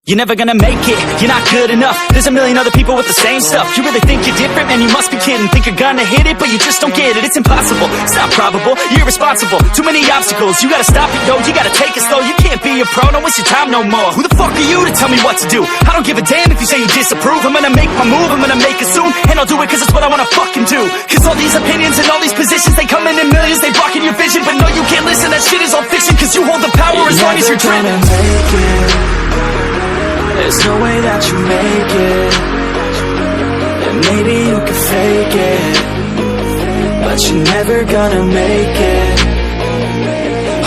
You're never gonna make it, you're not good enough. There's a million other people with the same stuff. You really think you're different? Man, you must be kidding. Think you're gonna hit it, but you just don't get it. It's impossible, it's not probable, you're irresponsible. Too many obstacles, you gotta stop it, yo. You gotta take it slow, you can't be a pro. Don't waste your time no more. Who the fuck are you to tell me what to do? I don't give a damn if you say you disapprove. I'm gonna make my move, I'm gonna make it soon. And I'll do it cause it's what I wanna fucking do. Cause all these opinions and all these positions, they come in millions, they blocking your vision. But no, you can't listen, that shit is all fiction. Cause you hold the power as long as you're dreaming. There's no way that you make it. And maybe you can fake it, but you're never gonna make it.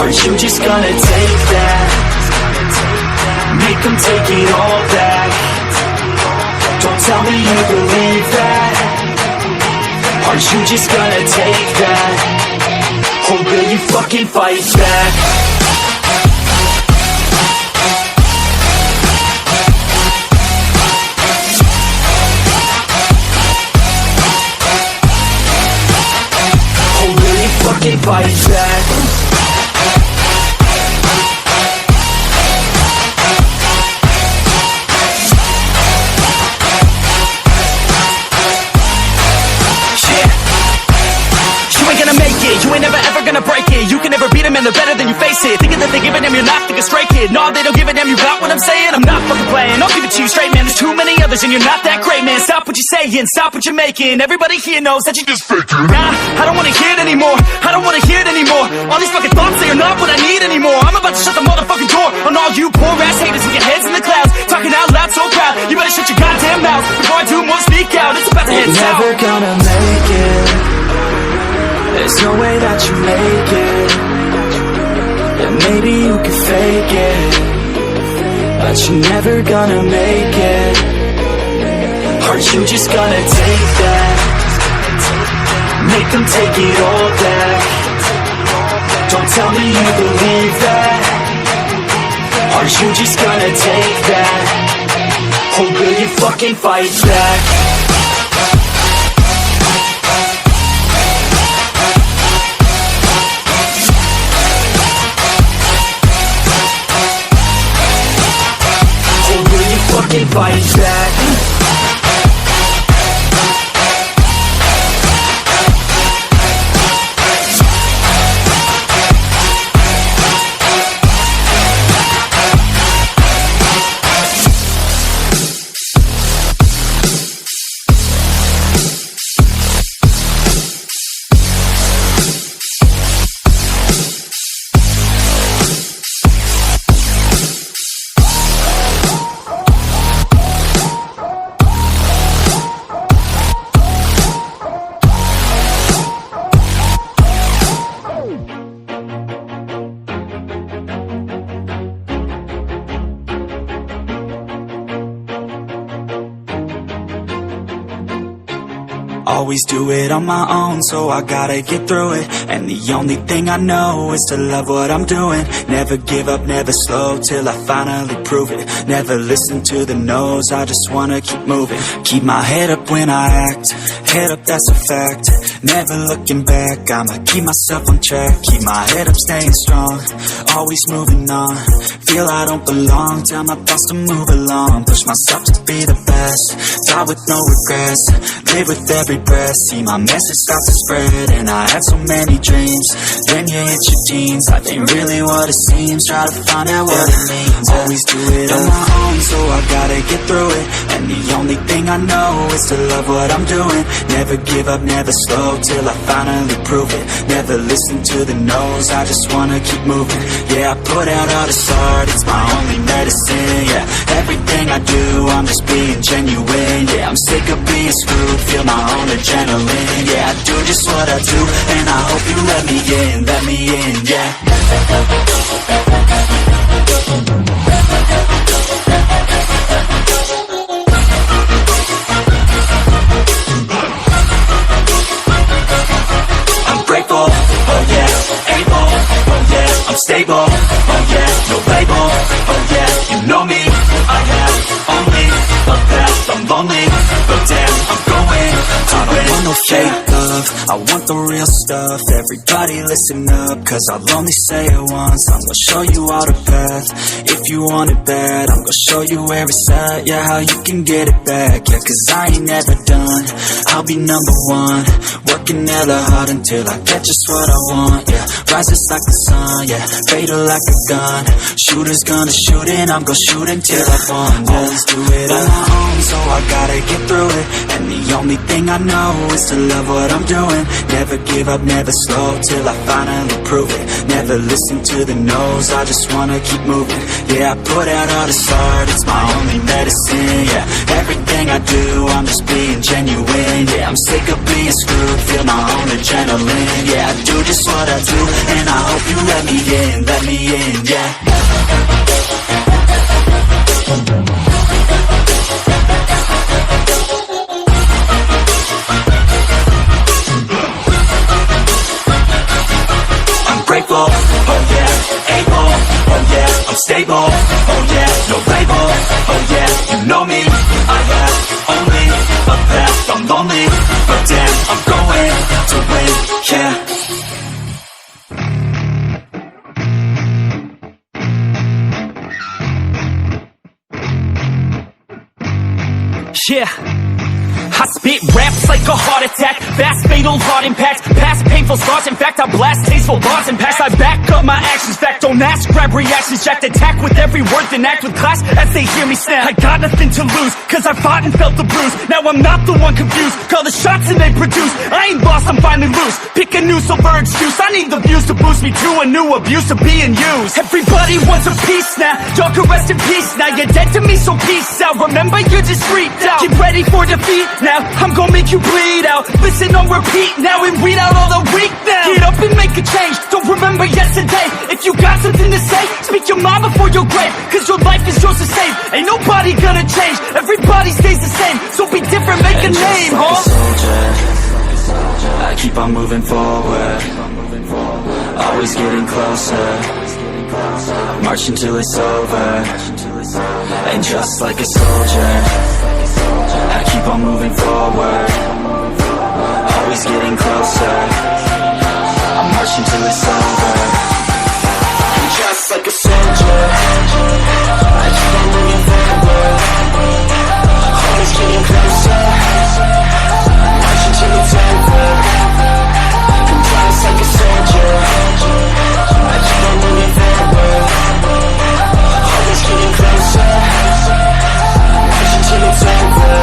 Aren't you just gonna take that? Make them take it all back. Don't tell me you believe that. Aren't you just gonna take that? Or will you fucking fight back? Fucking fight back. You ain't gonna make it, you ain't never ever gonna break it. You can never beat them and they're better than you face it. Thinking that they give a damn, you're not thinking straight, kid. No, they don't give a damn, you got what I'm saying? I'm not fucking playing, I'll give it to you straight, man. There's too many others and you're not that great, man. Stop what you're saying, stop what you're making. Everybody here knows that you just faking. Nah, I don't wanna hear it anymore, I don't wanna hear it anymore. All these fucking thoughts, they are not what I need anymore. I'm about to shut the motherfucking door on all you poor ass haters with your heads in the clouds, talking out loud so proud. You better shut your goddamn mouth before I do more, speak out. It's about to head south. You're never gonna make it. There's no way that you make it. And maybe you can fake it, but you're never gonna make it. Aren't you just gonna take that? Make them take it all back. Don't tell me you believe that. Aren't you just gonna take that? Or will you fucking fight back? Fucking fight back. Always do it on my own, so I gotta get through it. And the only thing I know is to love what I'm doing. Never give up, never slow, till I finally prove it. Never listen to the no's, I just wanna keep moving. Keep my head up when I act, head up, that's a fact. Never looking back, I'ma keep myself on track. Keep my head up, staying strong, always moving on. Feel I don't belong, tell my thoughts to move along. Push myself to be the best, die with no regrets. Live with every breath, see my message start to spread. And I had so many dreams, then you hit your teens. Life ain't really what it seems, try to find out what it means. Always do it on my own, so I gotta get through it. And the only thing I know is to love what I'm doing. Never give up, never slow, till I finally prove it. Never listen to the no's, I just wanna keep moving. Yeah, I put out all this art, it's my only medicine. Yeah, everything I do, I'm just being genuine. Yeah, I'm sick of being screwed, feel my own adrenaline. Yeah, I do just what I do, and I hope you let me in, yeah. I'm grateful, oh yeah, able, oh yeah, I'm stable, oh yeah, no label, oh yeah, you know me, I have only a path, I'm lonely, but damn, I'm going to win. I don't want no fake love, I want the real real stuff. Everybody listen up, cause I'll only say it once. I'm gonna show you all the path. If you want it bad, I'm gonna show you where it's at. Yeah, how you can get it back. Yeah, cause I ain't never done. I'll be number one, working hella hard until I get just what I want. Yeah, rises like the sun, yeah, fatal like a gun. Shooters gonna shoot and I'm gonna shoot until I won. Yeah, always do it on my own, so I gotta get through it. And the only thing I know is to love what I'm doing. Never give up, never slow, till I finally prove it. Never listen to the no's, I just wanna keep moving. Yeah, I put out all this art, it's my only medicine. Yeah, everything I do, I'm just being genuine. Yeah, I'm sick of being screwed, feel my own adrenaline. Yeah, I do just what I do, and I hope you let me in, yeah. Grateful, oh yeah, able, oh yeah, I'm stable, oh yeah, no label, oh yeah, you know me, I have only a path, I'm lonely, but damn, I'm going to win, yeah. Yeah. I spit raps like a heart attack, fast fatal heart impact, past painful scars, in fact I blast tasteful bars and packs. I back up my actions, fact don't ask, grab reactions, jacked attack with every word then act with class as they hear me snap. I got nothing to lose, cause I fought and felt the bruise, now I'm not the one confused, call the shots and they produce, I ain't lost, I'm finally loose, pick a new silver excuse, I need the views to boost me to a new abuse of being used. Everybody wants a piece now, y'all can rest in peace now, you're dead to me so peace out, remember you're just freaked out, get ready for defeat now, I'm gonna make you bleed out. Listen on repeat now and weed out all the weak now. Get up and make a change, don't remember yesterday. If you got something to say, speak your mind before your grave, cause your life is yours to save. Ain't nobody gonna change, everybody stays the same. So be different, make a name, huh? Soldier, I keep on moving forward, always getting closer, marching till it's over. And just like a soldier, I keep on moving forward, always getting closer, I'm marching till it's over. And just like a soldier, I keep on moving forward, always getting closer, I'm marching till it's over. And just like a soldier, I keep on moving forward, always getting closer, I'm marching till it's over.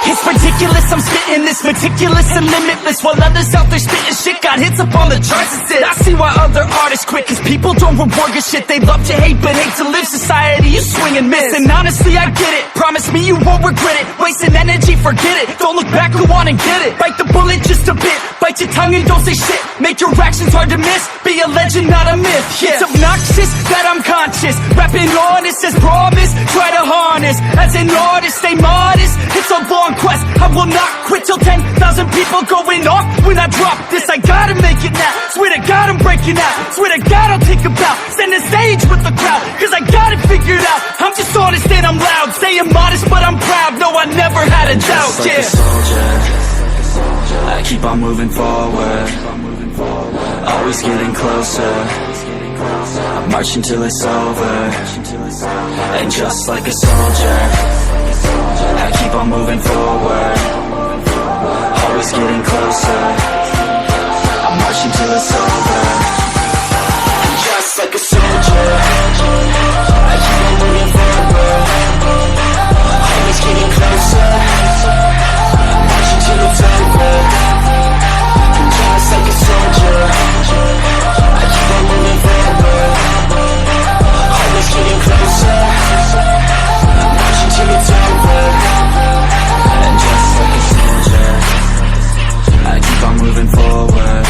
It's ridiculous, I'm spitting this meticulous and limitless, while others out there spitting shit got hits up on the charts and shit. I see why other artists quit, cause people don't reward your shit. They love to hate but hate to live. Society, you swing and miss, and honestly I get it, promise me you won't regret it. Wasting energy, forget it, don't look back, go on and get it. Bite the bullet just a bit, bite your tongue and don't say shit. Make your actions hard to miss, be a legend not a myth. Yeah. It's obnoxious that I'm conscious, rapping honest as promise, try to harness. As an artist, stay modest, it's a long quest, I will not quit till 10,000 people going off when I drop this. I gotta make it now, swear to God I'm breaking out, swear to God I'll take a bow, stand the stage with the crowd, cause I got it figured out. I'm just honest and I'm loud, saying modest but I'm proud, no I never had a doubt. Just like a soldier, I keep on moving forward, always getting closer, I'm marching till it's over. And just like a soldier, I keep on moving forward, always getting closer, I'm marching till it's over. And just like a soldier, I keep on moving forward, always getting closer, I'm marching till it's over. And just like a soldier, I keep on moving forward, always getting closer, I'm marching till it's over. And just like a soldier, I keep on moving forward,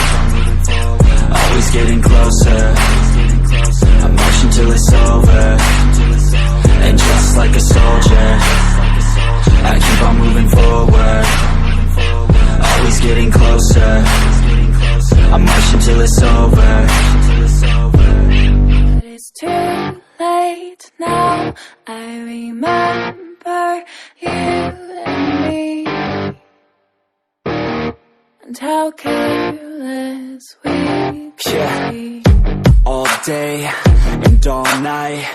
always getting closer, I'm marching till it's over. And just like a soldier, I keep on moving forward, always getting closer, I'm marching till it's over. But it's too late now, I remember you and me. and how careless we could be. All day and all night,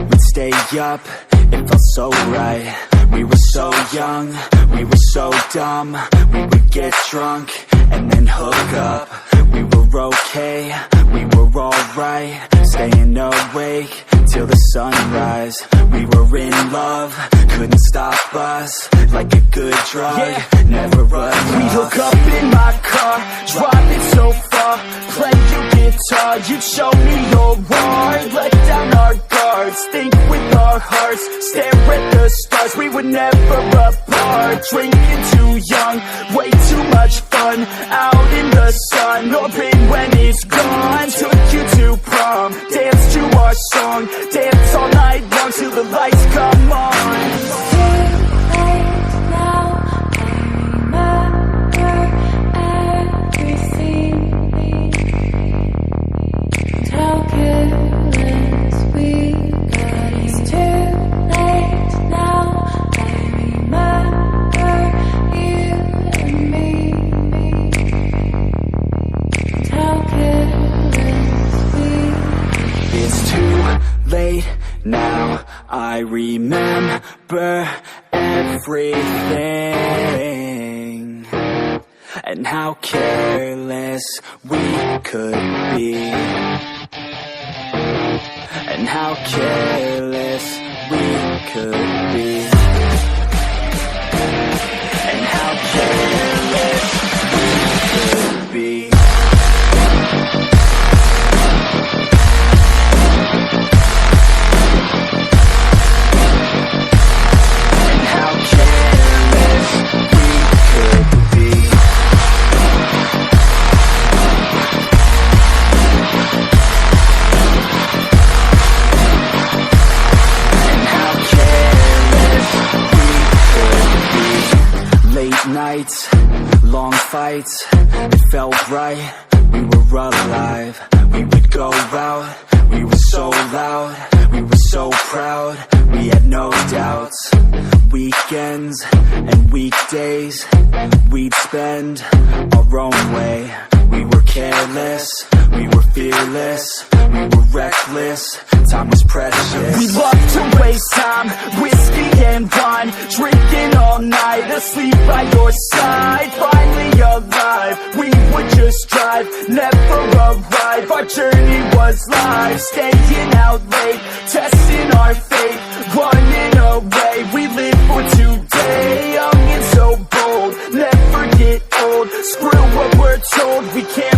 we'd stay up, it felt so right. We were so young, we were so dumb. We would get drunk and then hook up. We were okay, we were alright, staying awake till the sunrise. We were in love, couldn't stop us, like a good drug, never enough. We hook up in my car, driving so far, play your guitar, you'd show me your art, let down our guards, think with our hearts, stare at the stars, we were never apart, drinking too young, way too much fun, out in the sun, open when it's gone, took you to prom, dance to our song, dance all night long till the lights come on. Now I remember everything and how careless we could be, and how careless we could be, and how careless we could be. Nights, long fights, it felt right, we were alive. We would go out, we were so loud, we were so proud, we had no doubts. Weekends and weekdays, we'd spend our own way. We were careless, we were fearless, we were reckless, time was precious. We loved to waste time, whiskey and wine, drinking all night, asleep by your side. Finally alive, we would just drive, never arrive. Our journey was live, staying out late, testing our fate, running away. We live for today, young and so bold, never get old. Screw what we're told, we can't